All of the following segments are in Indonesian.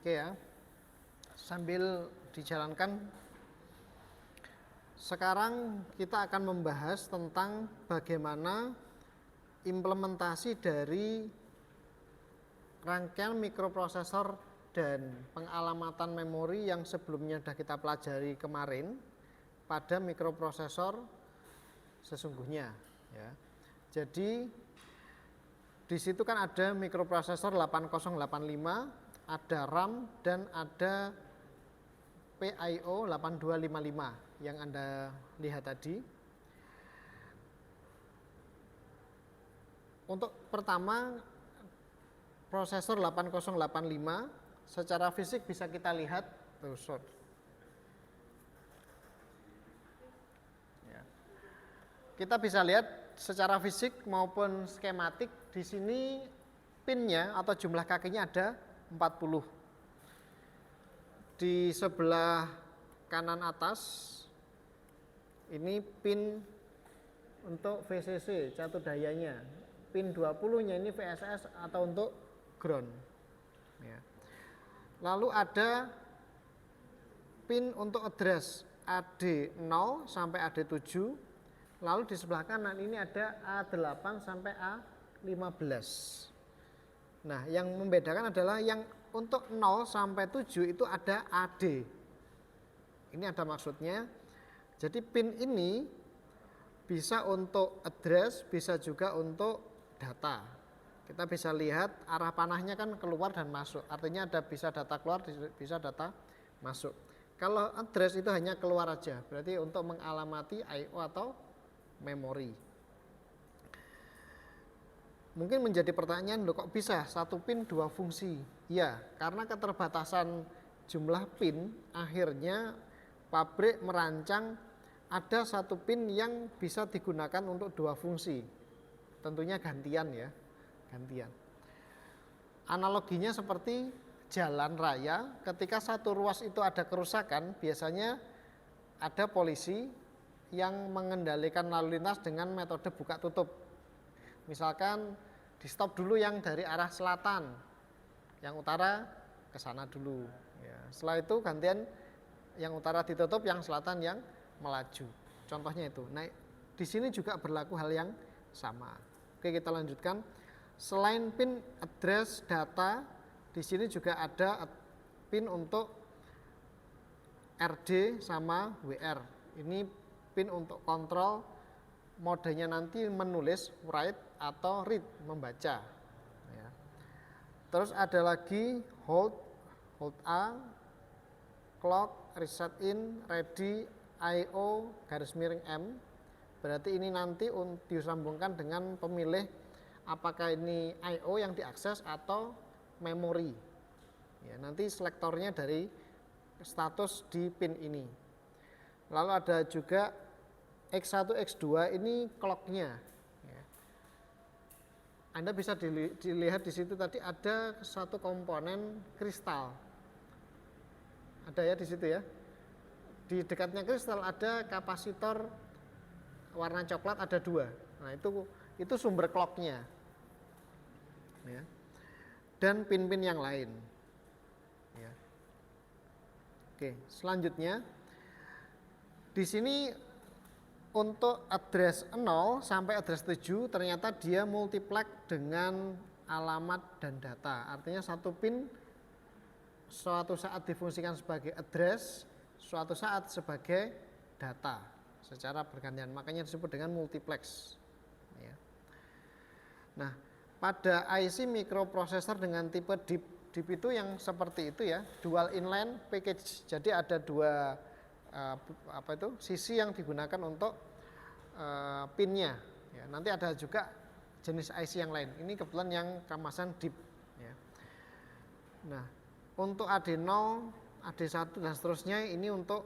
Oke ya, sambil dijalankan, sekarang kita akan membahas tentang bagaimana implementasi dari rangkaian mikroprosesor dan pengalamatan memori yang sebelumnya sudah kita pelajari kemarin pada mikroprosesor sesungguhnya ya. Jadi di situ kan ada mikroprosesor 8085, ada RAM dan ada PIO 8255 yang Anda lihat tadi. Untuk pertama prosesor 8085 secara fisik bisa kita lihat ya. Kita bisa lihat secara fisik maupun skematik di sini pinnya atau jumlah kakinya ada 40. Di sebelah kanan atas ini pin untuk VCC catur dayanya, pin 20-nya ini VSS atau untuk ground ya. Lalu ada pin untuk address AD0 sampai AD7. Lalu di sebelah kanan ini ada A8 sampai A15. Nah, yang membedakan adalah yang untuk 0 sampai 7 itu ada AD. Ini ada maksudnya. Jadi pin ini bisa untuk address, bisa juga untuk data. Kita bisa lihat arah panahnya kan keluar dan masuk. Artinya ada bisa data keluar, bisa data masuk. Kalau address itu hanya keluar aja, berarti untuk mengalamati I/O atau memori. Mungkin menjadi pertanyaan, loh kok bisa satu pin dua fungsi? Ya, karena keterbatasan jumlah pin, akhirnya pabrik merancang ada satu pin yang bisa digunakan untuk dua fungsi. Tentunya gantian ya, gantian. Analoginya seperti jalan raya, ketika satu ruas itu ada kerusakan, biasanya ada polisi yang mengendalikan lalu lintas dengan metode buka tutup. Misalkan di stop dulu yang dari arah selatan, yang utara ke sana dulu ya. Setelah itu gantian yang utara ditutup, yang selatan yang melaju. Contohnya itu. Nah, di sini juga berlaku hal yang sama. Oke, kita lanjutkan. Selain pin address data, di sini juga ada pin untuk RD sama WR. Ini pin untuk kontrol modenya nanti menulis write atau read, membaca ya. Terus ada lagi hold A, clock, reset in, ready, IO garis miring M. Berarti ini nanti disambungkan dengan pemilih apakah ini IO yang diakses atau memori ya. Nanti selektornya dari status di pin ini. Lalu ada juga X1, X2 ini clocknya ya. Anda bisa dilihat di situ tadi ada satu komponen kristal. Ada ya di situ ya. Di dekatnya kristal ada kapasitor warna coklat, ada dua. Nah, itu sumber clocknya ya. Dan pin-pin yang lain ya. Oke, selanjutnya di sini untuk address 0 sampai address 7 ternyata dia multiplex dengan alamat dan data. Artinya satu pin suatu saat difungsikan sebagai address, suatu saat sebagai data secara bergantian. Makanya disebut dengan multiplex ya. Nah, pada IC mikroprosesor dengan tipe DIP itu yang seperti itu ya, dual inline package. Jadi ada dua sisi yang digunakan untuk pinnya ya. Nanti ada juga jenis IC yang lain. Ini kebetulan yang kemasan DIP ya. Nah, untuk AD0, AD1 dan seterusnya ini untuk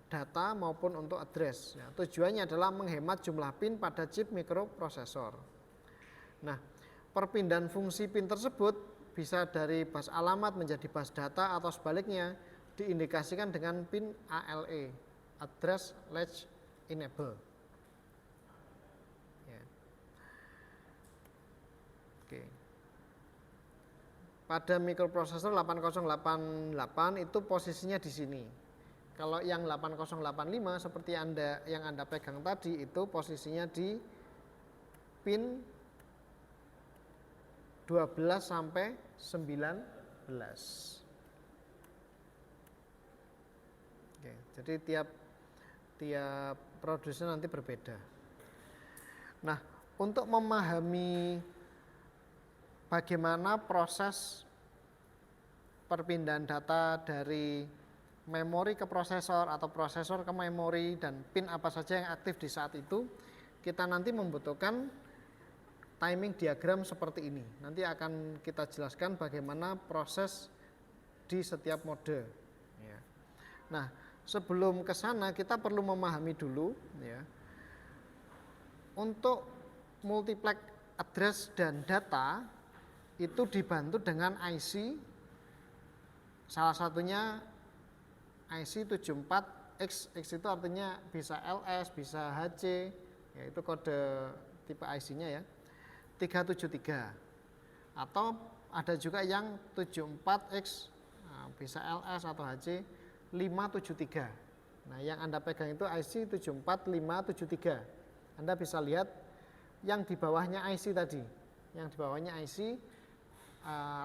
data maupun untuk address ya. Tujuannya adalah menghemat jumlah pin pada chip mikroprosesor. Nah, perpindahan fungsi pin tersebut bisa dari bus alamat menjadi bus data atau sebaliknya diindikasikan dengan pin ALE, address latch enable ya. Oke. pada mikroprosesor 8088 itu posisinya di sini. Kalau yang 8085 seperti yang Anda pegang tadi itu posisinya di pin 12 sampai 19. Oke, jadi tiap produsen nanti berbeda. Nah, untuk memahami bagaimana proses perpindahan data dari memori ke prosesor atau prosesor ke memori dan pin apa saja yang aktif di saat itu, kita nanti membutuhkan timing diagram seperti ini. Nanti akan kita jelaskan bagaimana proses di setiap mode. Ya. Nah, sebelum ke sana kita perlu memahami dulu, ya, untuk multiplex address dan data itu dibantu dengan IC, salah satunya IC 74X, X itu artinya bisa LS, bisa HC, yaitu kode tipe IC-nya ya, 373. Atau ada juga yang 74X, bisa LS atau HC 573. Nah, yang Anda pegang itu IC 74573. Anda bisa lihat yang di bawahnya IC tadi, yang di bawahnya IC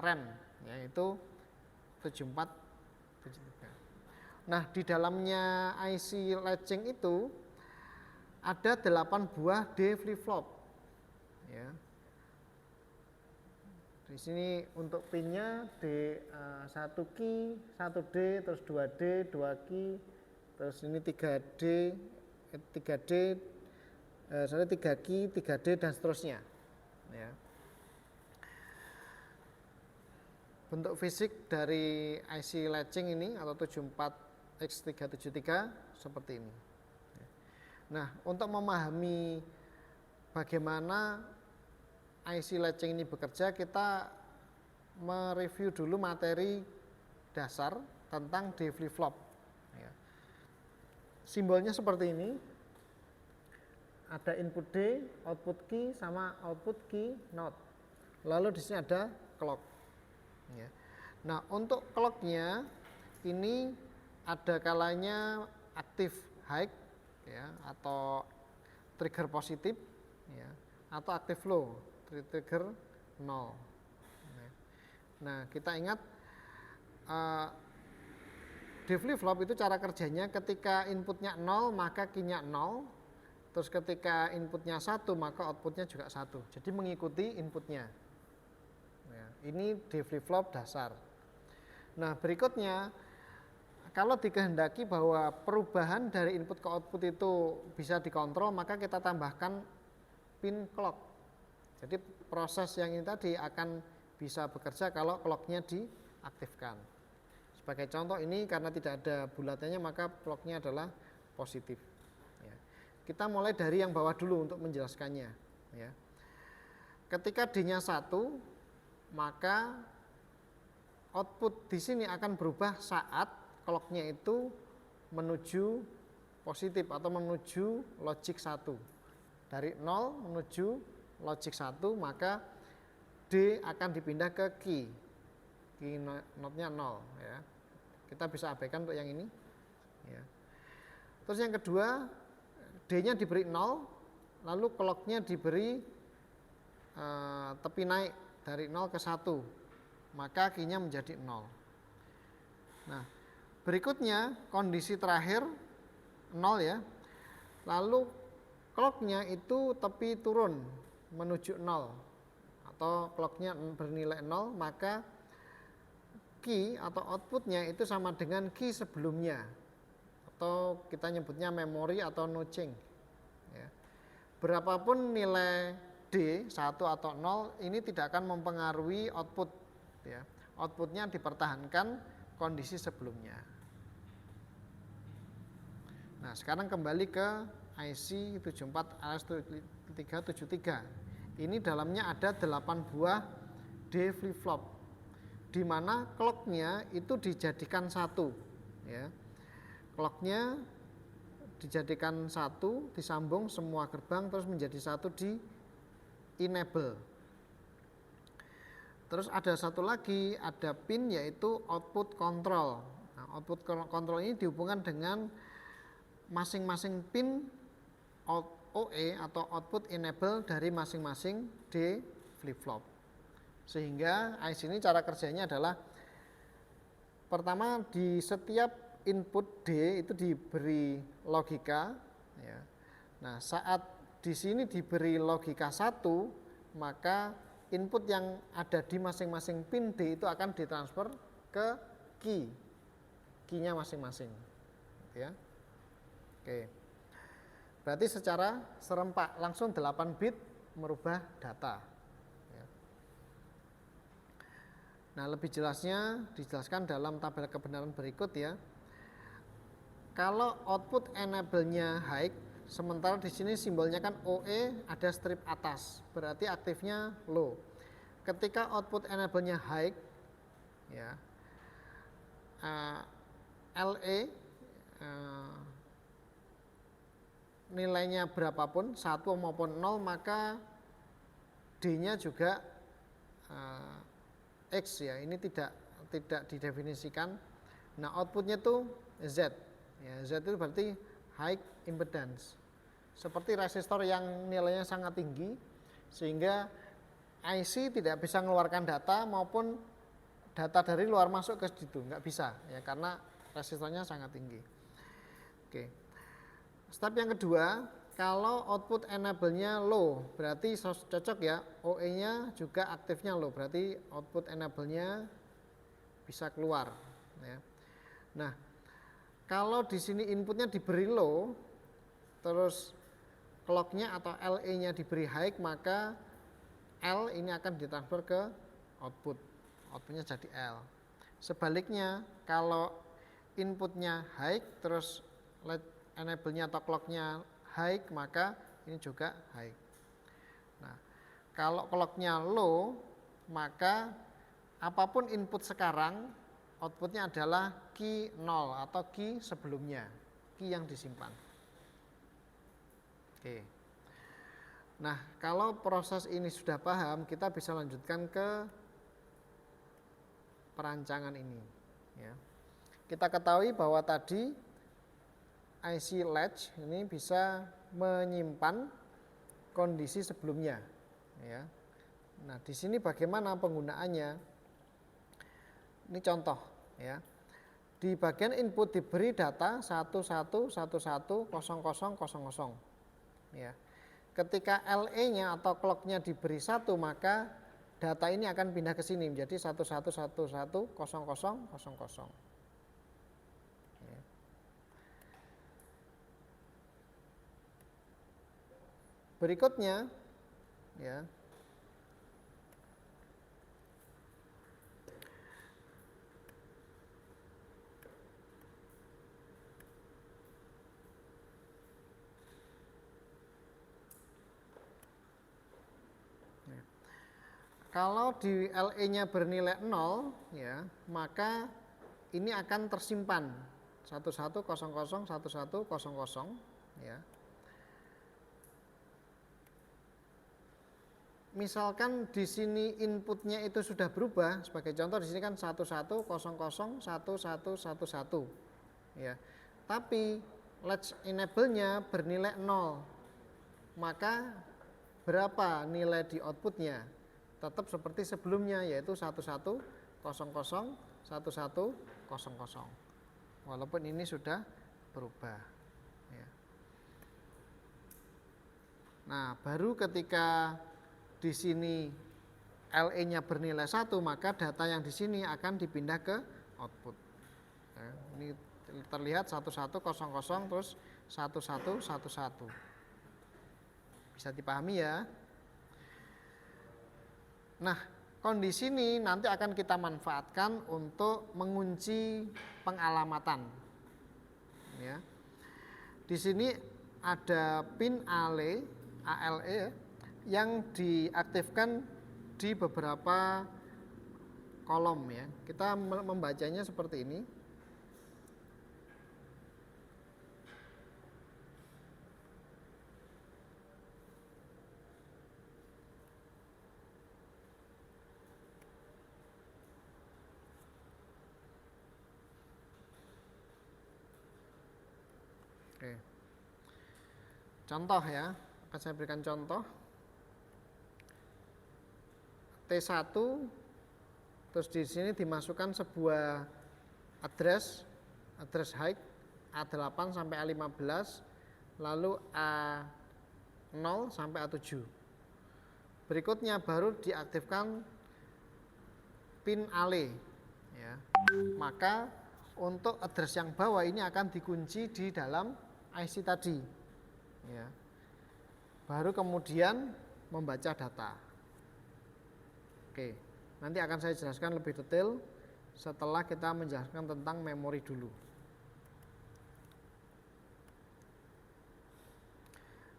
RAM, yaitu 7473. Nah, di dalamnya IC latching itu ada 8 buah D flip flop. Ya. Di sini untuk pinnya D 1 key, 1D, terus 2D, 2 key, terus ini 3D, 3D, 3 key, 3D dan seterusnya. Ya. Bentuk fisik dari IC latching ini atau 74X373 seperti ini. Nah, untuk memahami bagaimana IC latching ini bekerja, kita mereview dulu materi dasar tentang D flip flop. Ya. Simbolnya seperti ini. Ada input D, output key sama output key not. Lalu di sini ada clock. Ya. Nah, untuk clocknya ini ada kalanya aktif high, ya, atau trigger positif, ya, atau aktif low, trigger 0. Nah, kita ingat D flip flop itu cara kerjanya ketika inputnya 0 maka key-nya 0, terus ketika inputnya 1 maka outputnya juga 1. Jadi mengikuti inputnya. Ya, ini D flip flop dasar. Nah, berikutnya kalau dikehendaki bahwa perubahan dari input ke output itu bisa dikontrol, maka kita tambahkan pin clock. Jadi proses yang ini tadi akan bisa bekerja kalau clocknya diaktifkan. Sebagai contoh ini karena tidak ada bulatannya maka clocknya adalah positif. Ya. Kita mulai dari yang bawah dulu untuk menjelaskannya. Ya. Ketika D-nya 1, maka output di sini akan berubah saat clocknya itu menuju positif atau menuju logic 1. Dari 0 menuju logic 1 maka D akan dipindah ke key notnya 0, ya. Kita bisa abaikan untuk yang ini, ya. Terus yang kedua, D-nya diberi 0, lalu clocknya diberi tepi naik dari 0 ke 1, maka key-nya menjadi 0. Nah, berikutnya kondisi terakhir 0, ya. Lalu clocknya itu tepi turun menuju 0 atau clocknya bernilai 0, maka key atau outputnya itu sama dengan key sebelumnya atau kita nyebutnya memori atau notching, ya. Berapapun nilai D 1 atau 0 ini tidak akan mempengaruhi output, ya. Outputnya dipertahankan kondisi sebelumnya. Nah, sekarang kembali ke IC 74AS373. Ini dalamnya ada 8 buah D flip flop, di mana clocknya itu dijadikan 1, ya. Clocknya dijadikan 1, disambung semua gerbang terus menjadi 1 di enable. Terus ada satu lagi, ada pin yaitu output control. Nah, output control ini dihubungkan dengan masing-masing pin OE atau output enable dari masing-masing D flip flop. Sehingga IC ini cara kerjanya adalah pertama di setiap input D itu diberi logika ya. Nah, saat di sini diberi logika 1, maka input yang ada di masing-masing pin D itu akan ditransfer ke key-nya masing-masing ya. Oke. Berarti secara serempak langsung 8 bit merubah data ya. Nah, lebih jelasnya dijelaskan dalam tabel kebenaran berikut ya. Kalau output enable-nya high, sementara di sini simbolnya kan OE ada strip atas, berarti aktifnya low. Ketika output enable-nya high, ya, LE nilainya berapapun 1 maupun 0, maka D-nya juga X ya. Ini tidak didefinisikan. Nah, outputnya tuh Z. Ya, Z itu berarti high impedance. Seperti resistor yang nilainya sangat tinggi sehingga IC tidak bisa mengeluarkan data maupun data dari luar masuk ke situ, nggak bisa ya karena resistornya sangat tinggi. Oke. Step yang kedua, kalau output enable-nya low, berarti cocok ya, OE-nya juga aktifnya low, berarti output enable-nya bisa keluar ya. Nah, kalau di sini inputnya diberi low, terus clock-nya atau LE-nya diberi high, maka L ini akan ditransfer ke output. Outputnya jadi L. Sebaliknya, kalau inputnya high, terus enable-nya atau clock-nya high, maka ini juga high. Nah, kalau clock-nya low, maka apapun input sekarang, outputnya adalah key 0 atau key sebelumnya, key yang disimpan. Oke. Nah, kalau proses ini sudah paham, kita bisa lanjutkan ke perancangan ini. Ya. Kita ketahui bahwa tadi IC latch ini bisa menyimpan kondisi sebelumnya. Ya. Nah, di sini bagaimana penggunaannya? Ini contoh ya. Di bagian input diberi data 11110000 ya. Ketika LE-nya atau clock-nya diberi 1, maka data ini akan pindah ke sini menjadi 11110000. Ya. Berikutnya ya. Kalau di LE-nya bernilai 0 ya, maka ini akan tersimpan 11001100 ya. Misalkan di sini inputnya itu sudah berubah, sebagai contoh di sini kan 11001111 ya. Tapi latch enable-nya bernilai 0. Maka berapa nilai di outputnya? Tetap seperti sebelumnya, yaitu 1100 walaupun ini sudah berubah ya. Nah, baru ketika di sini LE-nya bernilai 1, maka data yang di sini akan dipindah ke output ya. Ini terlihat 1100 terus 1111. Bisa dipahami ya. Nah, kondisi ini nanti akan kita manfaatkan untuk mengunci pengalamatan. Ya. Di sini ada pin ALE yang diaktifkan di beberapa kolom ya. Kita membacanya seperti ini. Contoh ya, akan saya berikan contoh. T1, terus di sini dimasukkan sebuah address height A8 sampai A15, lalu A0 sampai A7. Berikutnya baru diaktifkan pin ALE ya. Maka untuk address yang bawah ini akan dikunci di dalam IC tadi ya. Baru kemudian membaca data. Oke, nanti akan saya jelaskan lebih detail setelah kita menjelaskan tentang memori dulu.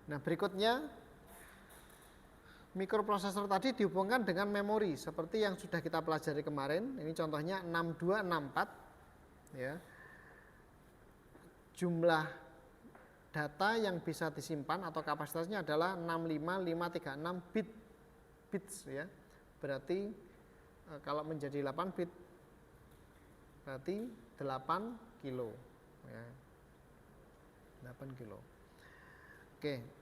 Nah, berikutnya mikroprosesor tadi dihubungkan dengan memori seperti yang sudah kita pelajari kemarin. Ini contohnya 6264 ya. Jumlah data yang bisa disimpan atau kapasitasnya adalah 65536 bits ya. Berarti kalau menjadi 8 bit berarti 8 kilo ya. 8 kilo. Oke.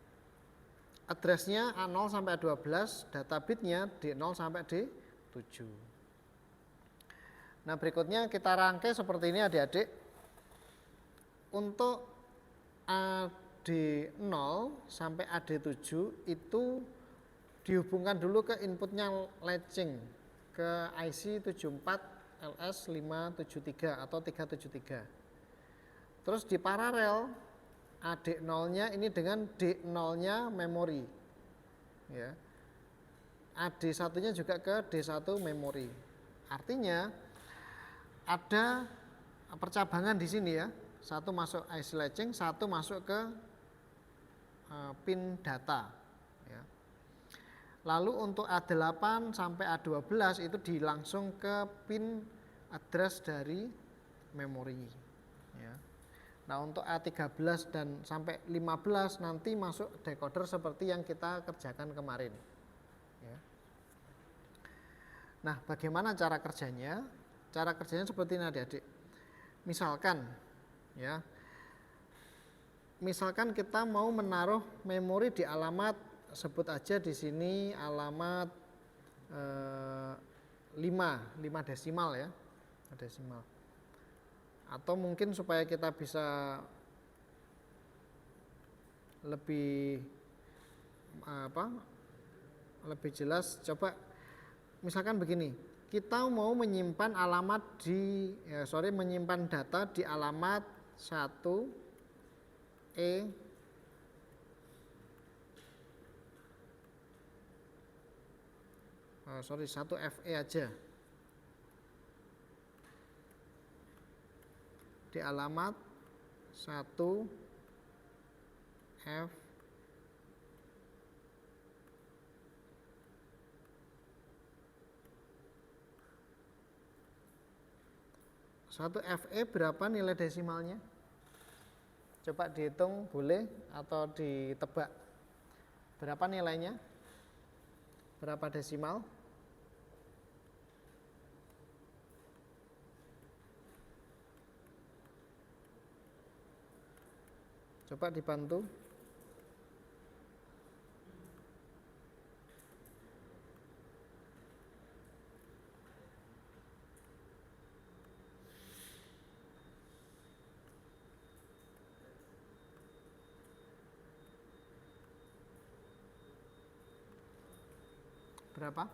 Addressnya A0 sampai A12, data bitnya D0 sampai D7. Nah, berikutnya kita rangkai seperti ini adik-adik. Untuk AD0 sampai AD7 itu dihubungkan dulu ke inputnya latching ke IC 74LS573 atau 373. Terus di paralel AD0-nya ini dengan D0-nya memori. Ya. AD1-nya juga ke D1 memori. Artinya ada percabangan di sini ya. Satu masuk IC latching, satu masuk ke pin data ya. Lalu untuk A8 sampai A12 itu dilangsung ke pin address dari memori ya. Nah, untuk A13 dan sampai 15 nanti masuk decoder seperti yang kita kerjakan kemarin ya. Nah, bagaimana cara kerjanya? Cara kerjanya seperti ini adik-adik. Misalkan ya. Misalkan kita mau menaruh memori di alamat, sebut aja di sini alamat 5 desimal ya. Desimal. Atau mungkin supaya kita bisa lebih lebih jelas, coba misalkan begini, kita mau menyimpan alamat menyimpan data di alamat 1E 1FE aja di alamat 1F 1FE berapa nilai desimalnya? Coba dihitung boleh atau ditebak. Berapa nilainya? Berapa desimal? Coba dibantu. Berapa?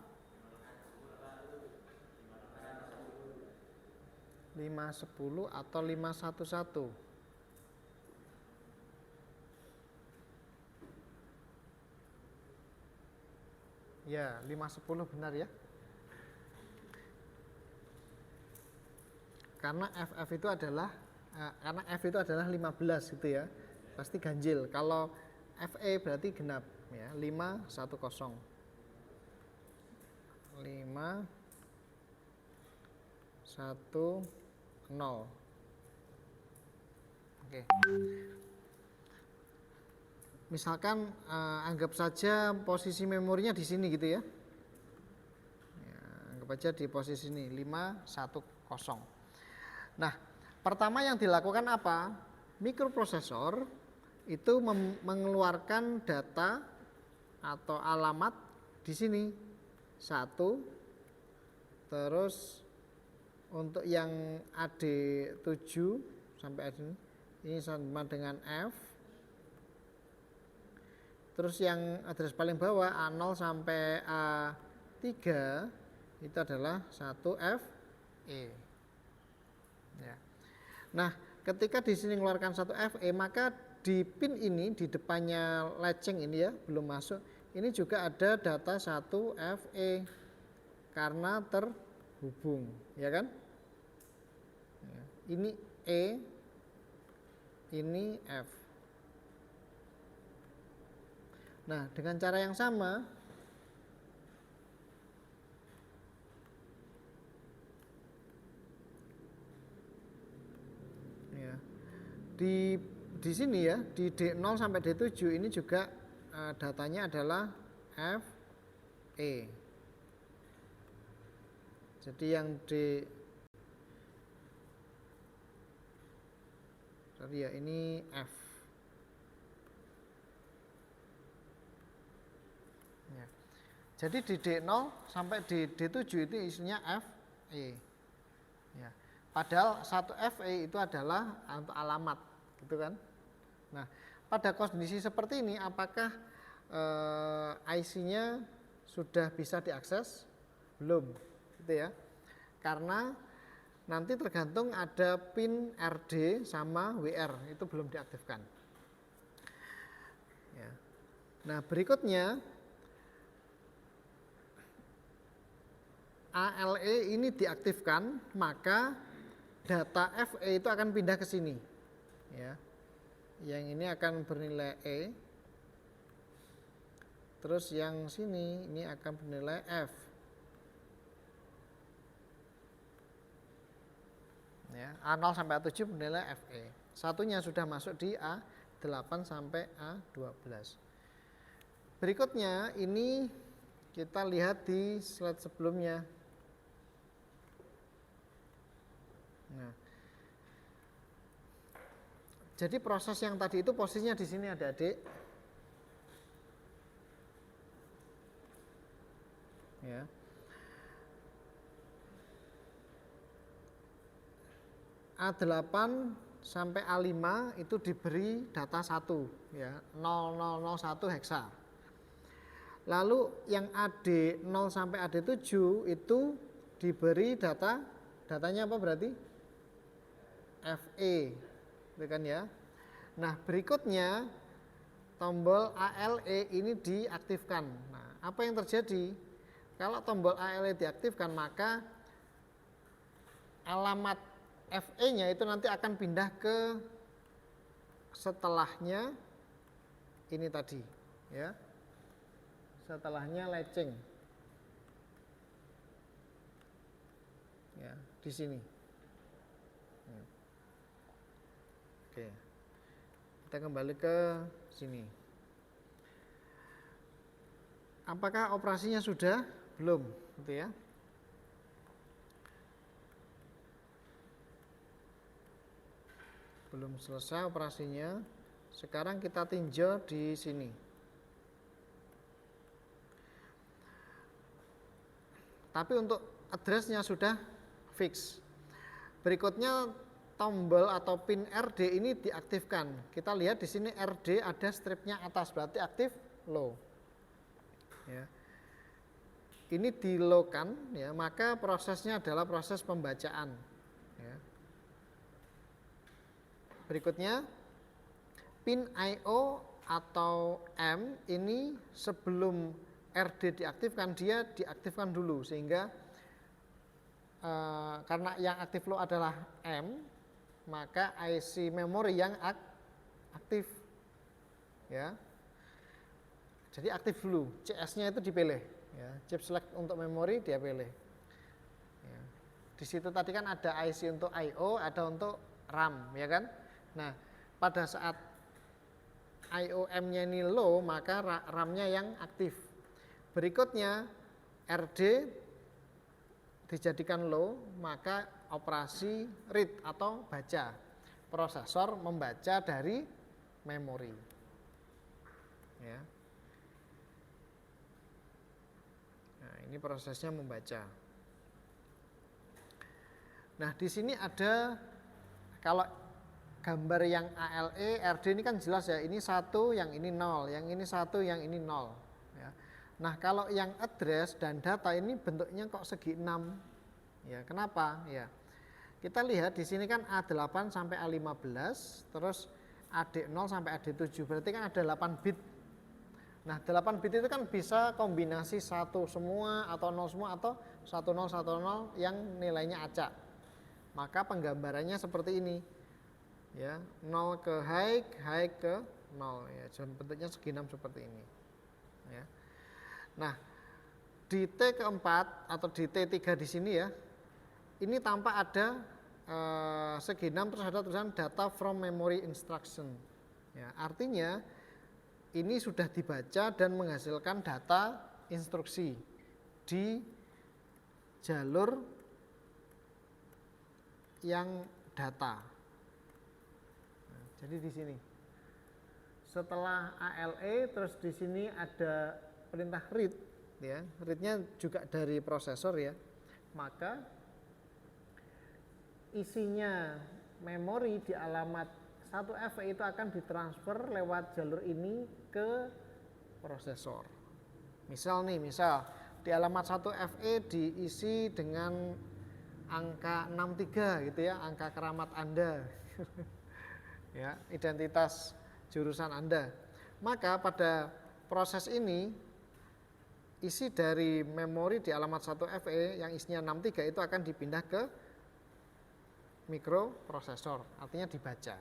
510 atau 511? Ya, 510 benar ya. Karena FF itu adalah 15 gitu ya. Pasti ganjil. Kalau FE berarti genap ya, 510. 510. Oke. Misalkan anggap saja posisi memorinya di sini gitu ya. Anggap aja di posisi ini 510. Nah, pertama yang dilakukan apa? Mikroprosesor itu mengeluarkan data atau alamat di sini 1, terus untuk yang AD7 sampai AD ini sama dengan F. Terus yang address paling bawah A0 sampai A3 itu adalah 1FE. Ya. Nah, ketika di sini mengeluarkan 1FE, maka di pin ini di depannya latching ini ya, belum masuk. Ini juga ada data 1FE karena terhubung, ya kan? Ya. Ini E, ini F. Nah, dengan cara yang sama ya, di sini ya, di D0 sampai D7 ini juga datanya adalah F, E. Jadi yang sorry ya, ini F. Ya. Jadi di D0 sampai di D7 itu isinya F, E. Ya. Padahal 1FE itu adalah untuk alamat, gitu kan? Nah, pada kondisi seperti ini, apakah IC-nya sudah bisa diakses? Belum, gitu ya. Karena nanti tergantung ada pin RD sama WR, itu belum diaktifkan. Ya. Nah, berikutnya ALE ini diaktifkan, maka data FE itu akan pindah ke sini. Ya. Yang ini akan bernilai E. Terus yang sini ini akan bernilai F. Ya, A0 sampai A7 bernilai FE. Satunya sudah masuk di A8 sampai A12. Berikutnya ini kita lihat di slide sebelumnya. Nah, jadi proses yang tadi itu posisinya di sini adik-adik. Ya. A8 sampai A5 itu diberi data 1 ya, 0001 heksa. Lalu yang AD0 sampai AD7 itu diberi datanya apa berarti? FE, gitu kan ya. Nah, berikutnya tombol ALE ini diaktifkan. Nah, apa yang terjadi? Kalau tombol ALE diaktifkan, maka alamat FE-nya itu nanti akan pindah ke setelahnya ini tadi, ya. Setelahnya latching. Ya, di sini. Oke. Kita kembali ke sini. Apakah operasinya sudah? Belum, gitu ya. Belum selesai operasinya. Sekarang kita tinjau di sini. Tapi untuk address-nya sudah fix. Berikutnya tombol atau pin RD ini diaktifkan. Kita lihat di sini RD ada stripnya atas, berarti aktif low. Ya. Ini di low kan, ya, maka prosesnya adalah proses pembacaan. Ya. Berikutnya pin IO atau M ini sebelum RD diaktifkan, dia diaktifkan dulu sehingga karena yang aktif low adalah M, maka IC memori yang aktif, ya. Jadi aktif dulu, CS-nya itu dipilih, ya. Chip select untuk memori dia pilih. Ya. Di situ tadi kan ada IC untuk IO, ada untuk RAM, ya kan. Nah, pada saat IOM-nya ini low, maka RAM-nya yang aktif. Berikutnya RD dijadikan low, maka operasi read atau baca. Prosesor membaca dari memori. Ya. Nah, ini prosesnya membaca. Nah, di sini ada kalau gambar yang ALE, RD ini kan jelas ya, ini 1, yang ini 0, yang ini 1, yang ini 0. Ya. Nah, kalau yang address dan data ini bentuknya kok segi 6. Ya, kenapa? Ya. Kita lihat di sini kan A8 sampai A15, terus AD0 sampai AD7, berarti kan ada 8 bit. Nah, 8 bit itu kan bisa kombinasi 1 semua atau 0 semua atau 1010 yang nilainya acak. Maka penggambarannya seperti ini. Ya, 0 ke high ke 0 ya. Jadi bentuknya segi 6 seperti ini. Ya. Nah, di T keempat atau di T3 di sini ya. Ini tampak ada segi 6 terus ada tulisan data from memory instruction. Ya, artinya ini sudah dibaca dan menghasilkan data instruksi di jalur yang data. Nah, jadi di sini setelah ALE terus di sini ada perintah read, ya, readnya juga dari prosesor ya, maka isinya memori di alamat 1FE itu akan ditransfer lewat jalur ini ke prosesor. Misal di alamat 1FE diisi dengan angka 63 gitu ya, angka keramat Anda. Ya, identitas jurusan Anda. Maka pada proses ini isi dari memori di alamat 1FE yang isinya 63 itu akan dipindah ke mikroprosesor, artinya dibaca.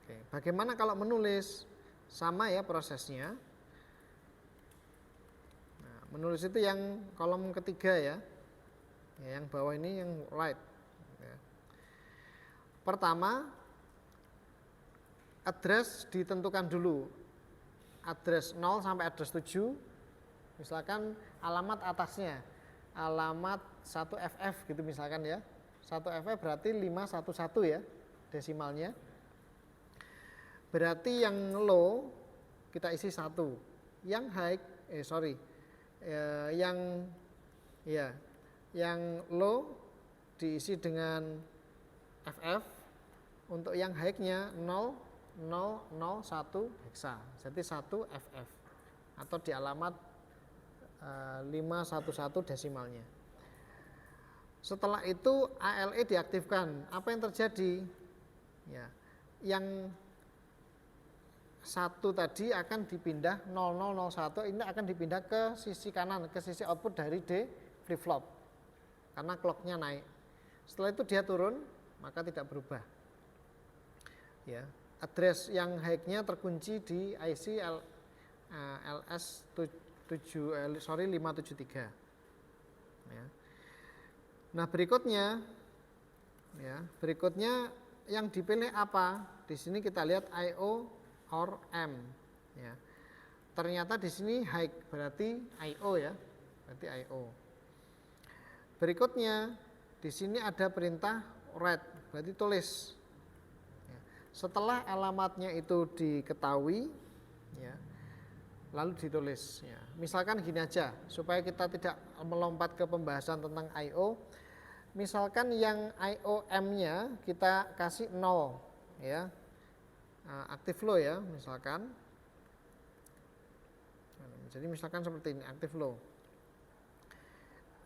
Oke, bagaimana kalau menulis? Sama ya prosesnya. Nah, menulis itu yang kolom ketiga ya. Ya, yang bawah ini yang write. Ya. Pertama, address ditentukan dulu. Address 0 sampai address 7. Misalkan alamat atasnya. Alamat 1FF gitu misalkan ya. 1FF berarti 511 ya desimalnya. Berarti yang low kita isi 1. Yang high yang low diisi dengan FF. Untuk yang high-nya 0001 heksa. Jadi 1 FF atau di alamat 511 desimalnya. Setelah itu ALE diaktifkan. Apa yang terjadi? Ya, yang 1 tadi akan dipindah 0001 ini akan dipindah ke sisi kanan, ke sisi output dari D flip flop. Karena clocknya naik. Setelah itu dia turun, maka tidak berubah. Ya, address yang high-nya terkunci di IC LS573. Ya. Nah, berikutnya yang dipilih apa? Di sini kita lihat IO or M. Ya. Ternyata di sini high berarti IO ya, berarti IO. Berikutnya di sini ada perintah write, berarti tulis. Ya. Setelah alamatnya itu diketahui, ya, lalu ditulis. Ya. Misalkan gini aja, supaya kita tidak melompat ke pembahasan tentang I/O. Misalkan yang IOM-nya kita kasih 0, ya, active low ya, misalkan. Jadi misalkan seperti ini, active low.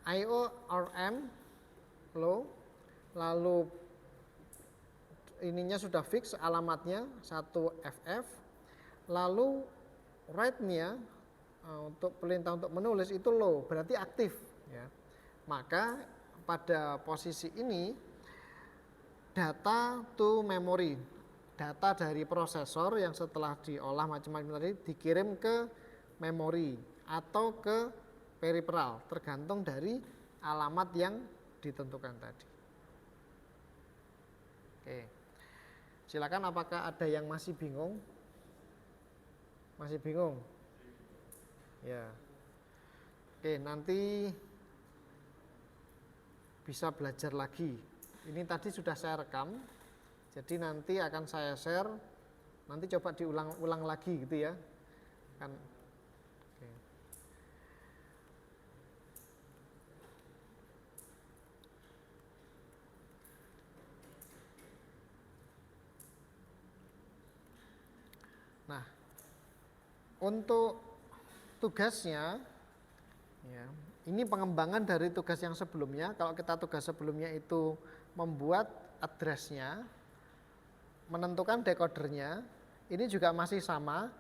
IO or M low, lalu ininya sudah fix alamatnya 1FF, lalu write-nya untuk perintah untuk menulis itu low, berarti aktif ya. Maka pada posisi ini data to memory, data dari prosesor yang setelah diolah macam-macam tadi dikirim ke memori atau ke peripheral, tergantung dari alamat yang ditentukan tadi. Oke, silakan, apakah ada yang masih bingung? Masih bingung? Ya. Oke, nanti bisa belajar lagi. Ini tadi sudah saya rekam, Jadi nanti akan saya share, nanti coba diulang-ulang lagi gitu ya. Kan. Oke. Nah, untuk tugasnya, ya, ini pengembangan dari tugas yang sebelumnya. Kalau kita tugas sebelumnya itu membuat address-nya, menentukan decodernya, ini juga masih sama,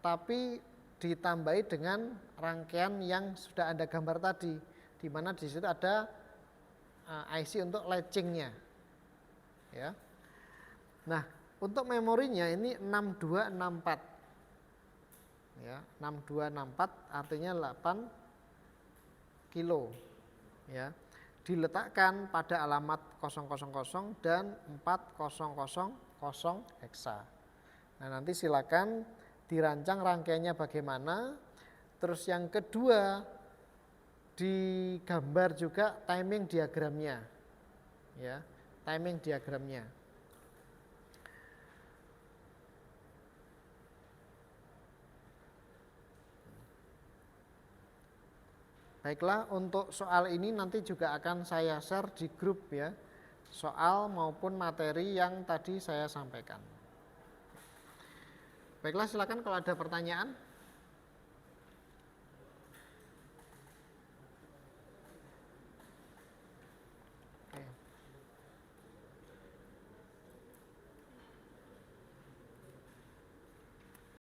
tapi ditambahi dengan rangkaian yang sudah Anda gambar tadi, di mana di situ ada IC untuk latching-nya. Ya. Nah, untuk memorinya ini 6264. Ya, 6264 artinya 8 kilo. Ya. Diletakkan pada alamat 000 dan 4000 heksa. Nah, nanti silakan dirancang rangkaiannya bagaimana. Terus yang kedua, digambar juga timing diagramnya. Ya, timing diagramnya. Baiklah, untuk soal ini nanti juga akan saya share di grup ya, soal maupun materi yang tadi saya sampaikan. Baiklah, silakan kalau ada pertanyaan.